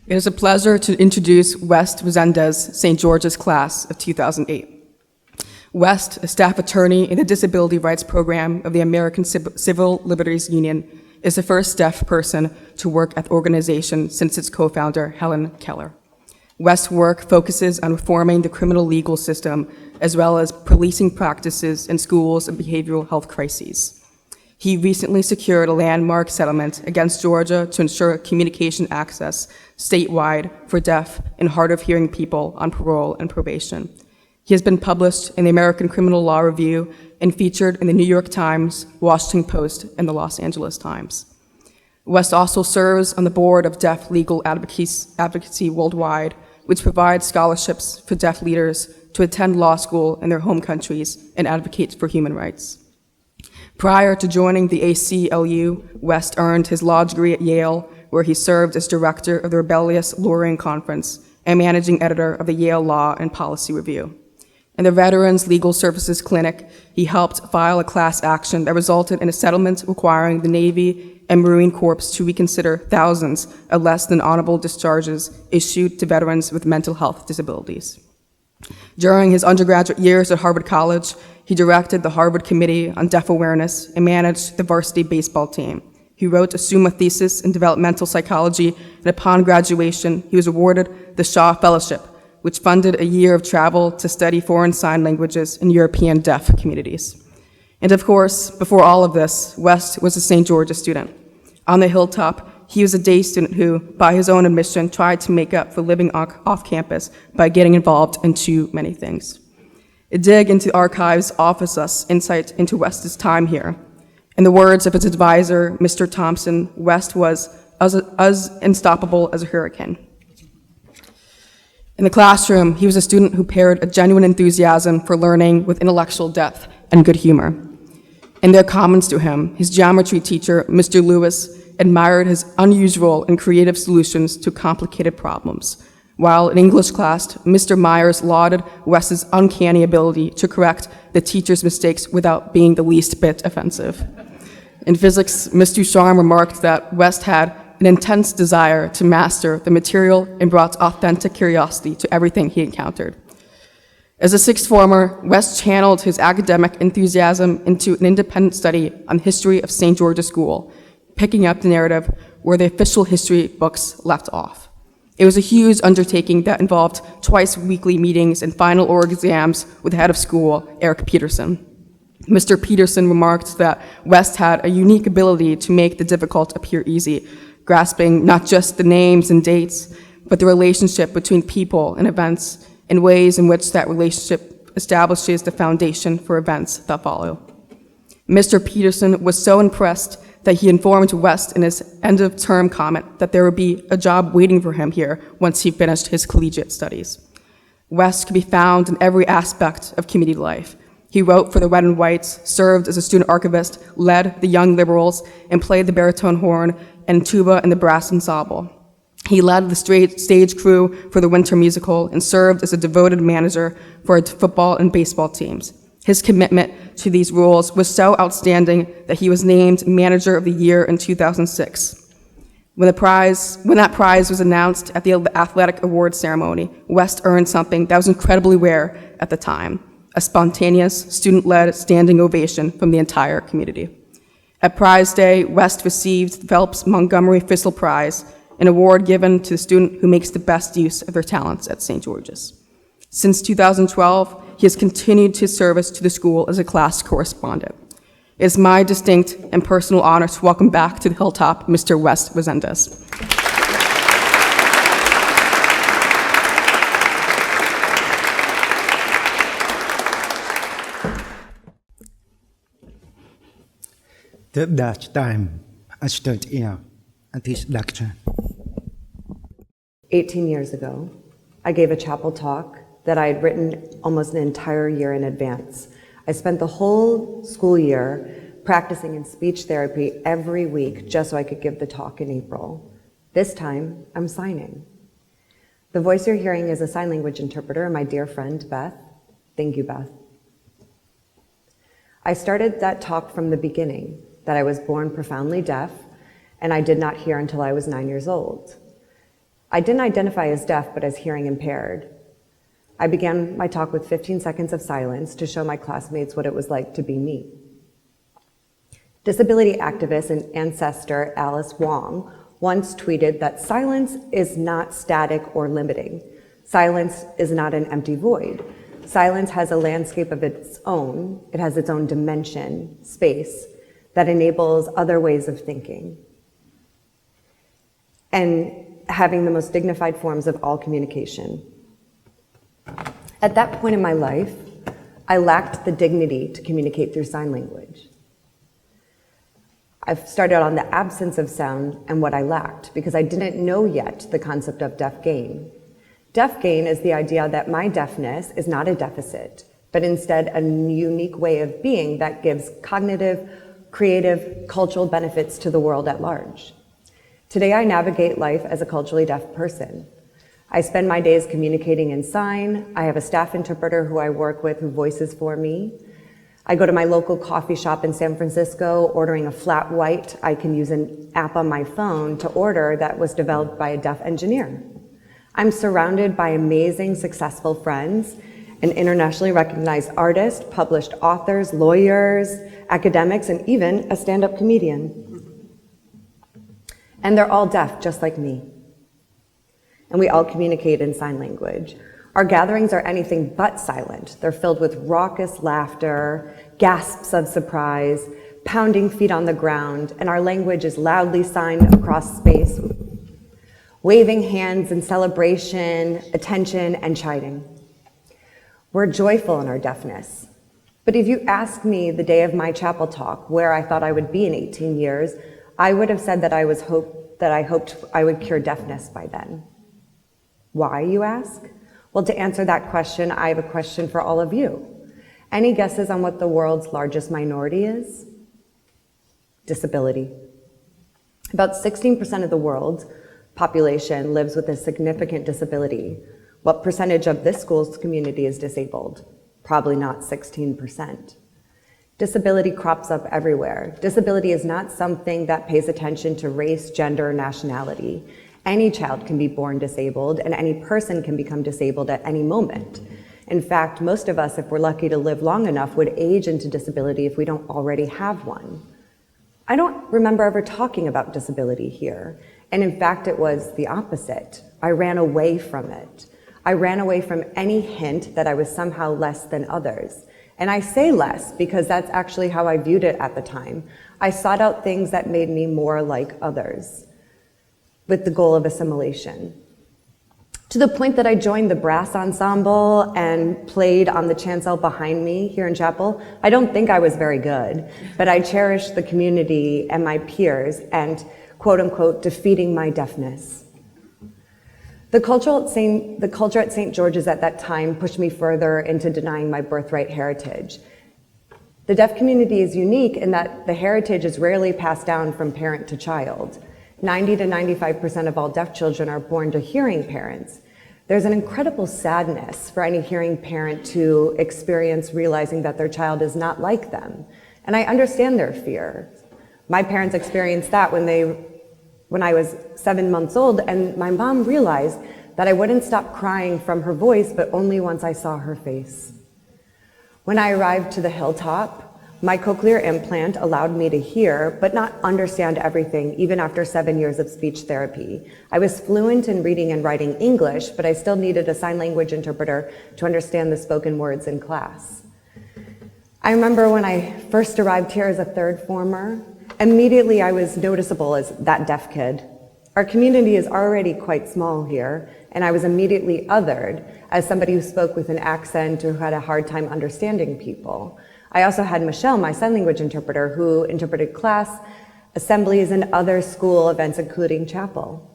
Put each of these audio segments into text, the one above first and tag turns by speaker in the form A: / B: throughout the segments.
A: It is a pleasure to introduce West Resendez, St. George's class of 2008. West, a staff attorney in the Disability Rights Program of the American Civil Liberties Union, is the first deaf person to work at the organization since its co-founder, Helen Keller. West's work focuses on reforming the criminal legal system, as well as policing practices in schools and behavioral health crises. He recently secured a landmark settlement against Georgia to ensure communication access statewide for deaf and hard of hearing people on parole and probation. He has been published in the American Criminal Law Review and featured in the New York Times, Washington Post, and the Los Angeles Times. West also serves on the board of Deaf Legal Advocacy Worldwide, which provides scholarships for deaf leaders to attend law school in their home countries and advocate for human rights. Prior to joining the ACLU, West earned his law degree at Yale, where he served as director of the Rebellious Lawyering Conference and managing editor of the Yale Law and Policy Review. In the Veterans Legal Services Clinic, he helped file a class action that resulted in a settlement requiring the Navy and Marine Corps to reconsider thousands of less than honorable discharges issued to veterans with mental health disabilities. During his undergraduate years at Harvard College, he directed the Harvard Committee on Deaf Awareness and managed the varsity baseball team. He wrote a Summa thesis in developmental psychology, and upon graduation, he was awarded the Shaw Fellowship, which funded a year of travel to study foreign sign languages in European deaf communities. And of course, before all of this, West was a St. George's student. On the Hilltop, he was a day student who, by his own admission, tried to make up for living off campus by getting involved in too many things. A dig into the archives offers us insight into West's time here. In the words of his advisor, Mr. Thompson, West was as unstoppable as a hurricane. In the classroom, he was a student who paired a genuine enthusiasm for learning with intellectual depth and good humor. In their comments to him, his geometry teacher, Mr. Lewis, admired his unusual and creative solutions to complicated problems, while in English class, Mr. Myers lauded West's uncanny ability to correct the teacher's mistakes without being the least bit offensive. In physics, Mr. Ducharme remarked that West had an intense desire to master the material and brought authentic curiosity to everything he encountered. As a sixth former, West channeled his academic enthusiasm into an independent study on the history of St. George's School, picking up the narrative where the official history books left off. It was a huge undertaking that involved twice weekly meetings and final oral exams with the head of school, Eric Peterson. Mr. Peterson remarked that West had a unique ability to make the difficult appear easy, grasping not just the names and dates, but the relationship between people and events and ways in which that relationship establishes the foundation for events that follow. Mr. Peterson was so impressed that he informed West in his end-of-term comment that there would be a job waiting for him here once he finished his collegiate studies. West could be found in every aspect of community life. He wrote for the Red and Whites, served as a student archivist, led the Young Liberals, and played the baritone horn and tuba in the brass ensemble. He led the stage crew for the Winter Musical and served as a devoted manager for football and baseball teams. His commitment to these roles was so outstanding that he was named Manager of the Year in 2006. When that prize was announced at the athletic awards ceremony, West earned something that was incredibly rare at the time: a spontaneous, student-led standing ovation from the entire community. At Prize Day, West received the Phelps Montgomery Fissel Prize, an award given to the student who makes the best use of their talents at St. George's. Since 2012, he has continued his service to the school as a class correspondent. It is my distinct and personal honor to welcome back to the Hilltop Mr. West Resendez.
B: That time I stood here at this lecture.
C: 18 years ago, I gave a chapel talk that I had written almost an entire year in advance. I spent the whole school year practicing in speech therapy every week just so I could give the talk in April. This time, I'm signing. The voice you're hearing is a sign language interpreter, my dear friend, Beth. Thank you, Beth. I started that talk from the beginning, that I was born profoundly deaf, and I did not hear until I was 9 years old. I didn't identify as deaf, but as hearing impaired. I began my talk with 15 seconds of silence to show my classmates what it was like to be me. Disability activist and ancestor Alice Wong once tweeted that silence is not static or limiting. Silence is not an empty void. Silence has a landscape of its own. It has its own dimension, space, that enables other ways of thinking and having the most dignified forms of all communication. At that point in my life, I lacked the dignity to communicate through sign language. I've started on the absence of sound and what I lacked because I didn't know yet the concept of deaf gain. Deaf gain is the idea that my deafness is not a deficit, but instead a unique way of being that gives cognitive, creative, cultural benefits to the world at large. Today, I navigate life as a culturally deaf person. I spend my days communicating in sign. I have a staff interpreter who I work with who voices for me. I go to my local coffee shop in San Francisco, ordering a flat white. I can use an app on my phone to order that was developed by a deaf engineer. I'm surrounded by amazing, successful friends, an internationally recognized artist, published authors, lawyers, academics, and even a stand-up comedian. And they're all deaf, just like me. And we all communicate in sign language. Our gatherings are anything but silent. They're filled with raucous laughter, gasps of surprise, pounding feet on the ground, and our language is loudly signed across space, waving hands in celebration, attention, and chiding. We're joyful in our deafness. But if you asked me the day of my chapel talk where I thought I would be in 18 years, I would have said that I hoped I would cure deafness by then. Why, you ask? Well, to answer that question, I have a question for all of you. Any guesses on what the world's largest minority is? Disability. About 16% of the world's population lives with a significant disability. What percentage of this school's community is disabled? Probably not 16%. Disability crops up everywhere. Disability is not something that pays attention to race, gender, or nationality. Any child can be born disabled, and any person can become disabled at any moment. In fact, most of us, if we're lucky to live long enough, would age into disability if we don't already have one. I don't remember ever talking about disability here. And in fact, it was the opposite. I ran away from it. I ran away from any hint that I was somehow less than others. And I say less because that's actually how I viewed it at the time. I sought out things that made me more like others with the goal of assimilation. To the point that I joined the brass ensemble and played on the chancel behind me here in chapel. I don't think I was very good, but I cherished the community and my peers and quote unquote, defeating my deafness. The culture at St. George's at that time pushed me further into denying my birthright heritage. The deaf community is unique in that the heritage is rarely passed down from parent to child. 90 to 95% of all deaf children are born to hearing parents. There's an incredible sadness for any hearing parent to experience realizing that their child is not like them. And I understand their fear. My parents experienced that when I was 7 months old, and my mom realized that I wouldn't stop crying from her voice, but only once I saw her face. When I arrived to the hilltop, my cochlear implant allowed me to hear, but not understand everything, even after 7 years of speech therapy. I was fluent in reading and writing English, but I still needed a sign language interpreter to understand the spoken words in class. I remember when I first arrived here as a third former, immediately I was noticeable as that deaf kid. Our community is already quite small here, and I was immediately othered as somebody who spoke with an accent or who had a hard time understanding people. I also had Michelle, my sign language interpreter, who interpreted class, assemblies, and other school events, including chapel.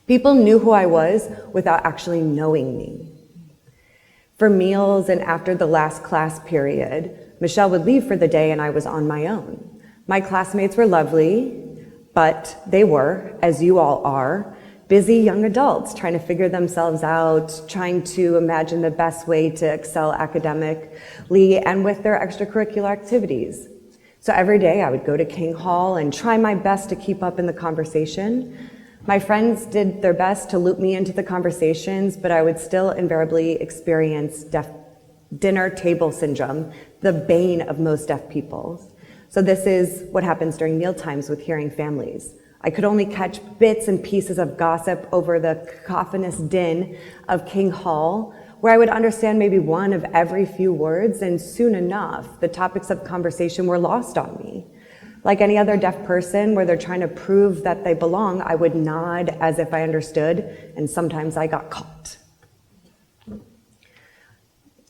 C: People knew who I was without actually knowing me. For meals and after the last class period, Michelle would leave for the day and I was on my own. My classmates were lovely, but they were, as you all are, busy young adults trying to figure themselves out, trying to imagine the best way to excel academically and with their extracurricular activities. So every day I would go to King Hall and try my best to keep up in the conversation, My friends did their best to loop me into the conversations, but I would still invariably experience dinner table syndrome, the bane of most deaf people. So this is what happens during meal times with hearing families. I could only catch bits and pieces of gossip over the cacophonous din of King Hall, where I would understand maybe one of every few words, and soon enough, the topics of conversation were lost on me. Like any other deaf person, where they're trying to prove that they belong, I would nod as if I understood, and sometimes I got caught.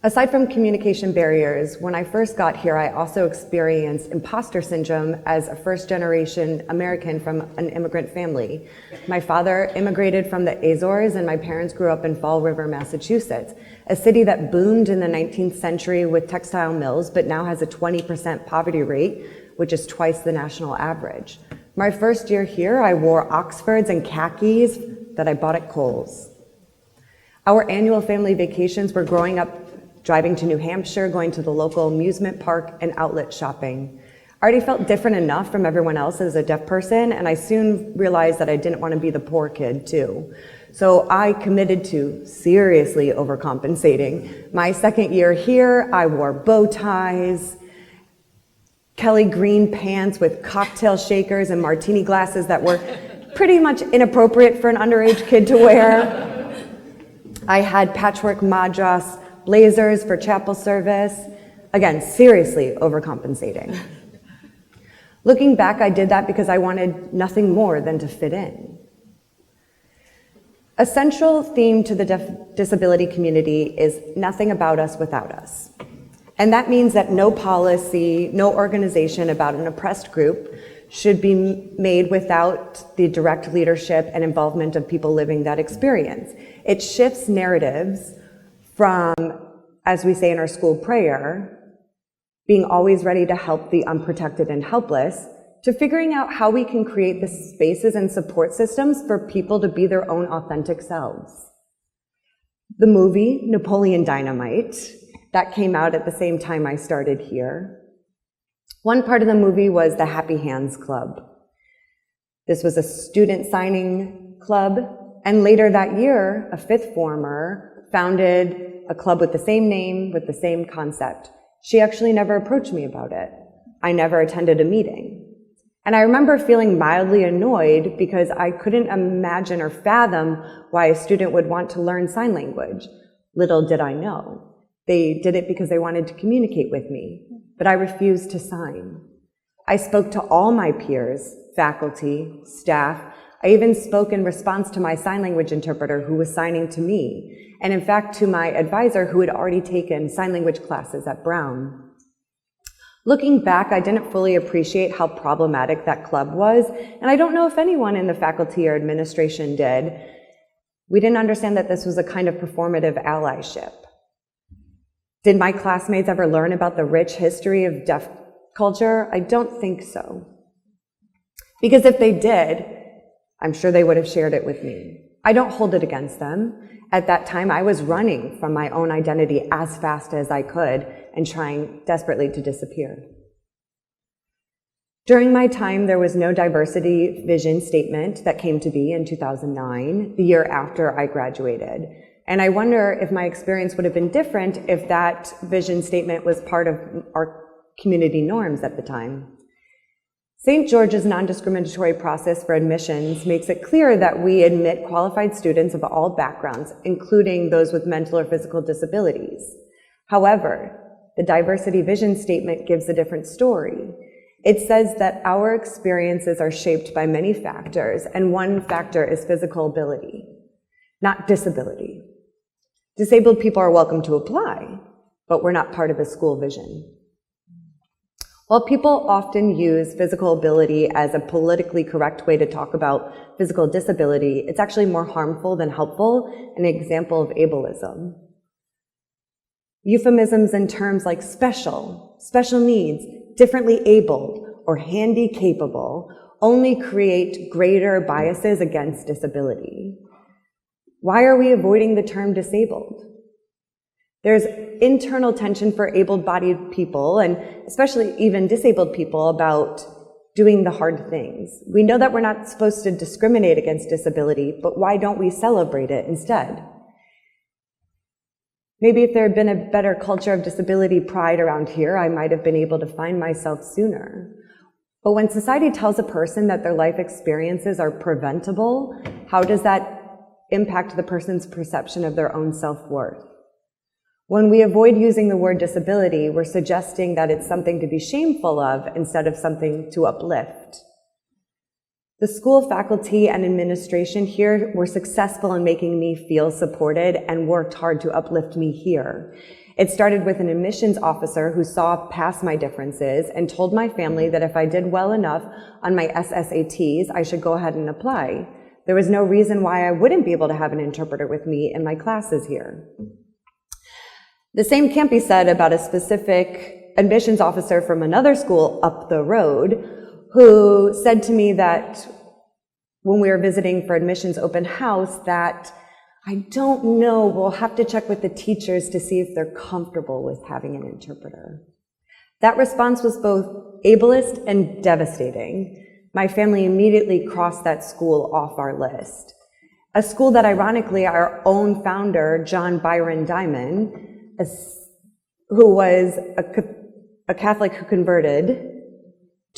C: Aside from communication barriers, when I first got here, I also experienced imposter syndrome as a first-generation American from an immigrant family. My father immigrated from the Azores, and my parents grew up in Fall River, Massachusetts, a city that boomed in the 19th century with textile mills, but now has a 20% poverty rate, which is twice the national average. My first year here, I wore Oxfords and khakis that I bought at Kohl's. Our annual family vacations were growing up driving to New Hampshire, going to the local amusement park, and outlet shopping. I already felt different enough from everyone else as a deaf person, and I soon realized that I didn't want to be the poor kid too. So I committed to seriously overcompensating. My second year here, I wore bow ties, Kelly green pants with cocktail shakers and martini glasses that were pretty much inappropriate for an underage kid to wear. I had patchwork madras blazers for chapel service. Again, seriously overcompensating. Looking back, I did that because I wanted nothing more than to fit in. A central theme to the disability community is nothing about us without us. And that means that no policy, no organization about an oppressed group should be made without the direct leadership and involvement of people living that experience. It shifts narratives from, as we say in our school prayer, being always ready to help the unprotected and helpless, to figuring out how we can create the spaces and support systems for people to be their own authentic selves. The movie Napoleon Dynamite, that came out at the same time I started here. One part of the movie was the Happy Hands Club. This was a student signing club, and later that year, a fifth former founded a club with the same name, with the same concept. She actually never approached me about it. I never attended a meeting. And I remember feeling mildly annoyed because I couldn't imagine or fathom why a student would want to learn sign language. Little did I know. They did it because they wanted to communicate with me, but I refused to sign. I spoke to all my peers, faculty, staff. I even spoke in response to my sign language interpreter who was signing to me, and in fact to my advisor who had already taken sign language classes at Brown. Looking back, I didn't fully appreciate how problematic that club was, and I don't know if anyone in the faculty or administration did. We didn't understand that this was a kind of performative allyship. Did my classmates ever learn about the rich history of deaf culture? I don't think so. Because if they did, I'm sure they would have shared it with me. I don't hold it against them. At that time, I was running from my own identity as fast as I could and trying desperately to disappear. During my time, there was no diversity vision statement that came to be in 2009, the year after I graduated. And I wonder if my experience would have been different if that vision statement was part of our community norms at the time. St. George's non-discriminatory process for admissions makes it clear that we admit qualified students of all backgrounds, including those with mental or physical disabilities. However, the diversity vision statement gives a different story. It says that our experiences are shaped by many factors, and one factor is physical ability, not disability. Disabled people are welcome to apply, but we're not part of the school vision. While people often use physical ability as a politically correct way to talk about physical disability, it's actually more harmful than helpful, an example of ableism. Euphemisms and terms like special needs, differently abled, or handy-capable only create greater biases against disability. Why are we avoiding the term disabled? There's internal tension for able-bodied people, and especially even disabled people, about, doing the hard things. We know that we're not supposed to discriminate against disability, but why don't we celebrate it instead? Maybe if there had been a better culture of disability pride around here, I might have been able to find myself sooner. But when society tells a person that their life experiences are preventable, how does that impact the person's perception of their own self-worth? When we avoid using the word disability, we're suggesting that it's something to be shameful of instead of something to uplift. The school faculty and administration here were successful in making me feel supported and worked hard to uplift me here. It started with an admissions officer who saw past my differences and told my family that if I did well enough on my SSATs, I should go ahead and apply. There was no reason why I wouldn't be able to have an interpreter with me in my classes here. The same can't be said about a specific admissions officer from another school up the road who said to me that when we were visiting for admissions open house that, I don't know, we'll have to check with the teachers to see if they're comfortable with having an interpreter. That response was both ableist and devastating. My family immediately crossed that school off our list. A school that ironically our own founder, John Byron Diamond, who was a Catholic who converted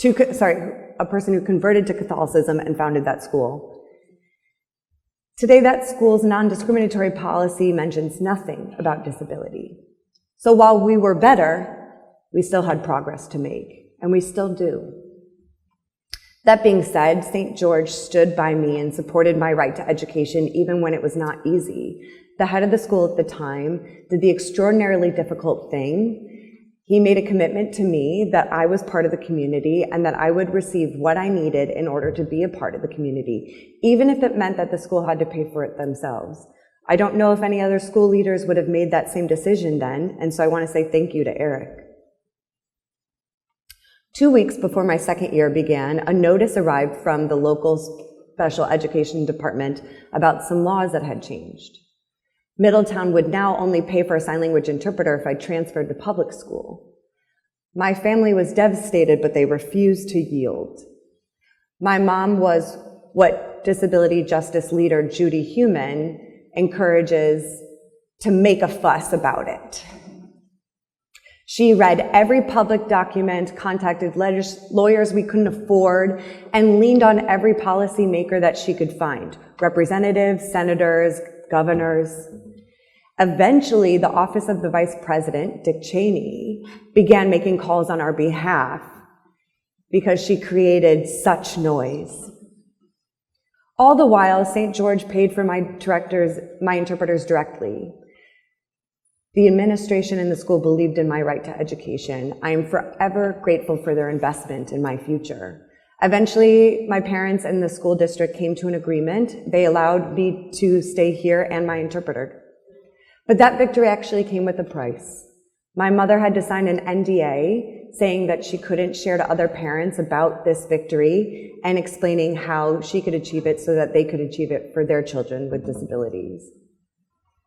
C: a person who converted to Catholicism and founded that school. Today, that school's non-discriminatory policy mentions nothing about disability. So while we were better, we still had progress to make, and we still do. That being said, St. George stood by me and supported my right to education even when it was not easy. The head of the school at the time did the extraordinarily difficult thing. He made a commitment to me that I was part of the community and that I would receive what I needed in order to be a part of the community, even if it meant that the school had to pay for it themselves. I don't know if any other school leaders would have made that same decision then, and so I want to say thank you to Eric. 2 weeks before my second year began, a notice arrived from the local special education department about some laws that had changed. Middletown would now only pay for a sign language interpreter if I transferred to public school. My family was devastated, but they refused to yield. My mom was what disability justice leader Judy Heumann encourages to make a fuss about it. She read every public document, contacted lawyers we couldn't afford, and leaned on every policymaker that she could find, representatives, senators, governors. Eventually, the office of the vice president, Dick Cheney, began making calls on our behalf because she created such noise. All the while, St. George paid for my interpreters directly. The administration and the school believed in my right to education. I am forever grateful for their investment in my future. Eventually, my parents and the school district came to an agreement. They allowed me to stay here and my interpreter. But that victory actually came with a price. My mother had to sign an NDA saying that she couldn't share to other parents about this victory and explaining how she could achieve it so that they could achieve it for their children with disabilities.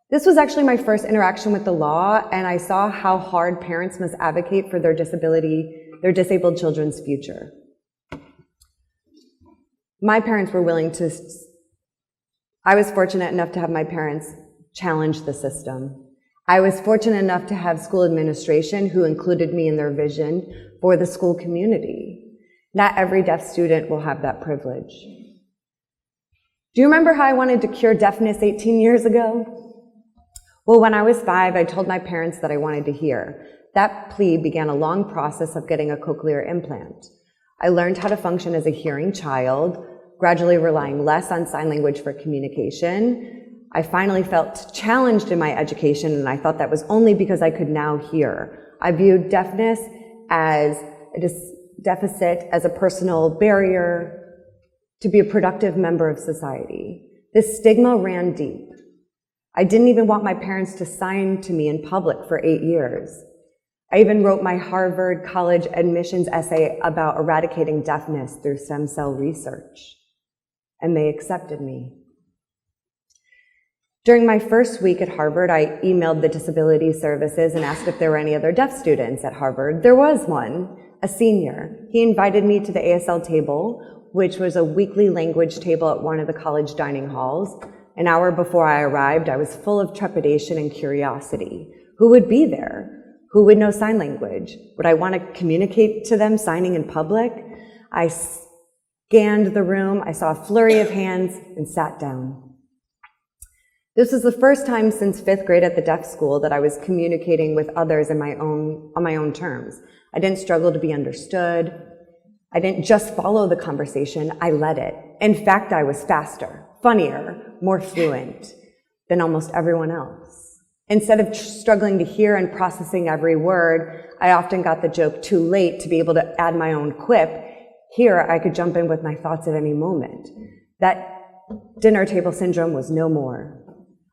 C: This was actually my first interaction with the law, and I saw how hard parents must advocate for their disabled children's future. My parents were willing to, I was fortunate enough to have my parents challenge the system. I was fortunate enough to have school administration who included me in their vision for the school community. Not every deaf student will have that privilege. Do you remember how I wanted to cure deafness 18 years ago? Well, when I was 5, I told my parents that I wanted to hear. That plea began a long process of getting a cochlear implant. I learned how to function as a hearing child, gradually relying less on sign language for communication. I finally felt challenged in my education, and I thought that was only because I could now hear. I viewed deafness as a deficit, as a personal barrier to be a productive member of society. This stigma ran deep. I didn't even want my parents to sign to me in public for 8 years. I even wrote my Harvard College admissions essay about eradicating deafness through stem cell research, and they accepted me. During my first week at Harvard, I emailed the disability services and asked if there were any other deaf students at Harvard. There was one, a senior. He invited me to the ASL table, which was a weekly language table at one of the college dining halls. An hour before I arrived, I was full of trepidation and curiosity. Who would be there? Who would know sign language? Would I want to communicate to them signing in public? I scanned the room, I saw a flurry of hands, and sat down. This was the first time since 5th grade at the deaf school that I was communicating with others on my own terms. I didn't struggle to be understood. I didn't just follow the conversation, I led it. In fact, I was faster, funnier, more fluent than almost everyone else. Instead of struggling to hear and processing every word, I often got the joke too late to be able to add my own quip. Here, I could jump in with my thoughts at any moment. That dinner table syndrome was no more.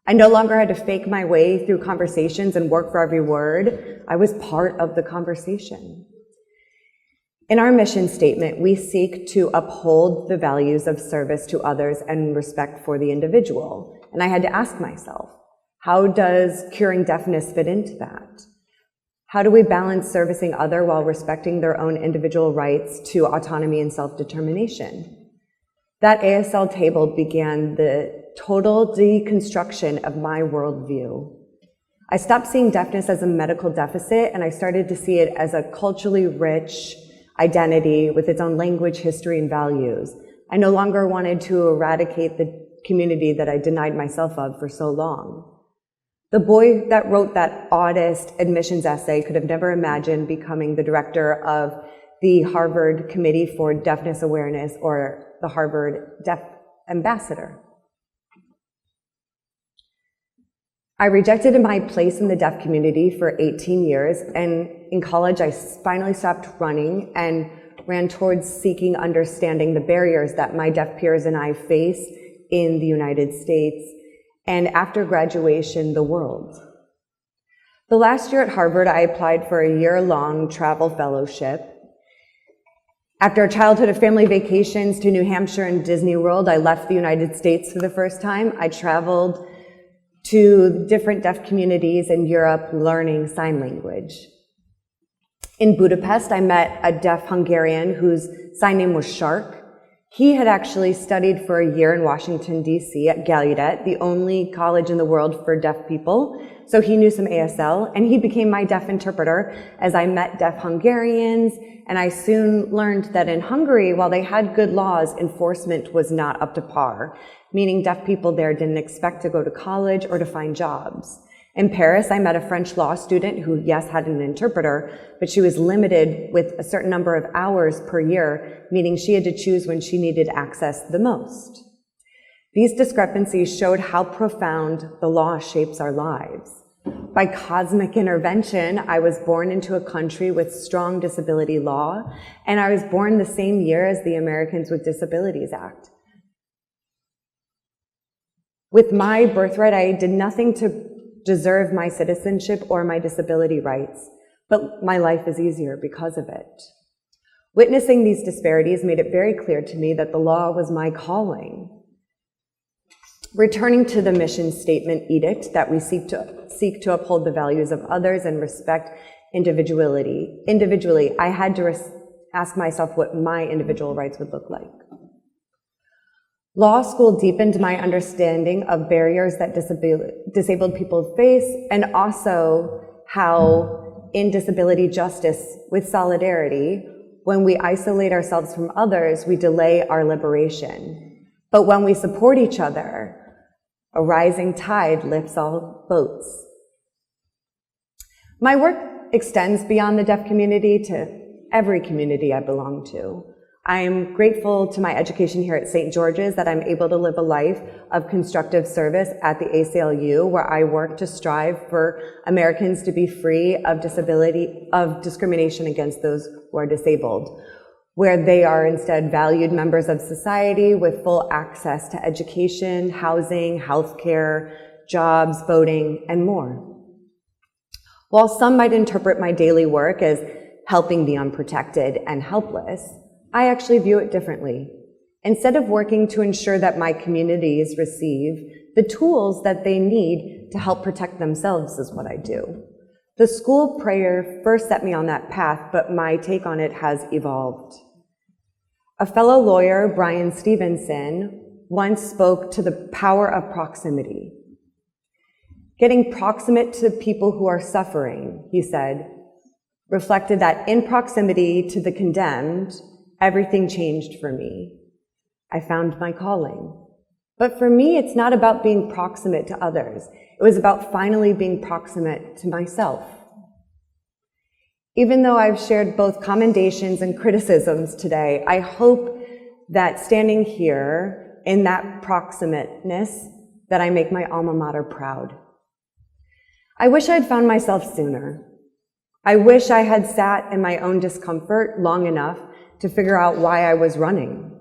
C: I no longer had to fake my way through conversations and work for every word. I was part of the conversation. In our mission statement, we seek to uphold the values of service to others and respect for the individual. And I had to ask myself, how does curing deafness fit into that? How do we balance servicing others while respecting their own individual rights to autonomy and self-determination? That ASL table began the total deconstruction of my worldview. I stopped seeing deafness as a medical deficit, and I started to see it as a culturally rich identity with its own language, history, and values. I no longer wanted to eradicate the community that I denied myself of for so long. The boy that wrote that oddest admissions essay could have never imagined becoming the director of the Harvard Committee for Deafness Awareness or the Harvard Deaf Ambassador. I rejected my place in the deaf community for 18 years, and in college I finally stopped running and ran towards seeking understanding the barriers that my deaf peers and I face in the United States, and after graduation, the world. The last year at Harvard, I applied for a year-long travel fellowship. After a childhood of family vacations to New Hampshire and Disney World, I left the United States for the first time. I traveled to different deaf communities in Europe learning sign language. In Budapest, I met a deaf Hungarian whose sign name was Shark. He had actually studied for a year in Washington, D.C. at Gallaudet, the only college in the world for deaf people. So he knew some ASL, and he became my deaf interpreter as I met deaf Hungarians. And I soon learned that in Hungary, while they had good laws, enforcement was not up to par, meaning deaf people there didn't expect to go to college or to find jobs. In Paris, I met a French law student who, yes, had an interpreter, but she was limited with a certain number of hours per year, meaning she had to choose when she needed access the most. These discrepancies showed how profound the law shapes our lives. By cosmic intervention, I was born into a country with strong disability law, and I was born the same year as the Americans with Disabilities Act. With my birthright, I did nothing to deserve my citizenship or my disability rights, but my life is easier because of it. Witnessing these disparities made it very clear to me that the law was my calling. Returning to the mission statement edict that we seek to uphold the values of others and respect individually, I had to ask myself what my individual rights would look like. Law school deepened my understanding of barriers that disabled people face, and also how in disability justice with solidarity, when we isolate ourselves from others, we delay our liberation. But when we support each other, a rising tide lifts all boats. My work extends beyond the deaf community to every community I belong to. I am grateful to my education here at St. George's that I'm able to live a life of constructive service at the ACLU, where I work to strive for Americans to be free of discrimination against those who are disabled, where they are instead valued members of society with full access to education, housing, healthcare, jobs, voting, and more. While some might interpret my daily work as helping the unprotected and helpless, I actually view it differently. Instead of working to ensure that my communities receive the tools that they need to help protect themselves is what I do. The school prayer first set me on that path, but my take on it has evolved. A fellow lawyer, Brian Stevenson, once spoke to the power of proximity. Getting proximate to people who are suffering, he said, reflected that in proximity to the condemned, everything changed for me. I found my calling. But for me, it's not about being proximate to others. It was about finally being proximate to myself. Even though I've shared both commendations and criticisms today, I hope that standing here in that proximateness, that I make my alma mater proud. I wish I'd found myself sooner. I wish I had sat in my own discomfort long enough to figure out why I was running.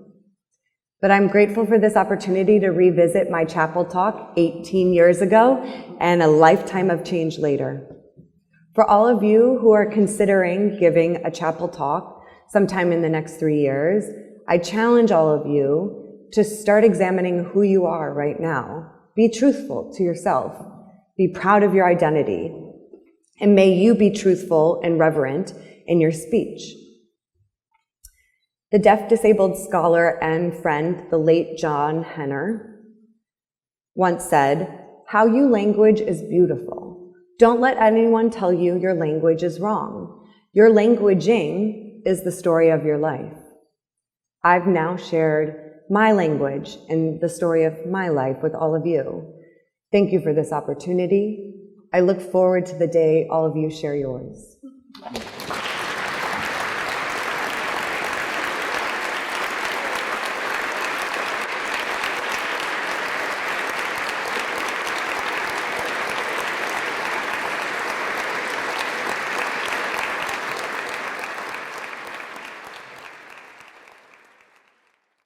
C: But I'm grateful for this opportunity to revisit my chapel talk 18 years ago and a lifetime of change later. For all of you who are considering giving a chapel talk sometime in the next 3 years, I challenge all of you to start examining who you are right now. Be truthful to yourself. Be proud of your identity. And may you be truthful and reverent in your speech. The deaf-disabled scholar and friend, the late John Henner, once said, "How you language is beautiful. Don't let anyone tell you your language is wrong. Your languaging is the story of your life." I've now shared my language and the story of my life with all of you. Thank you for this opportunity. I look forward to the day all of you share yours.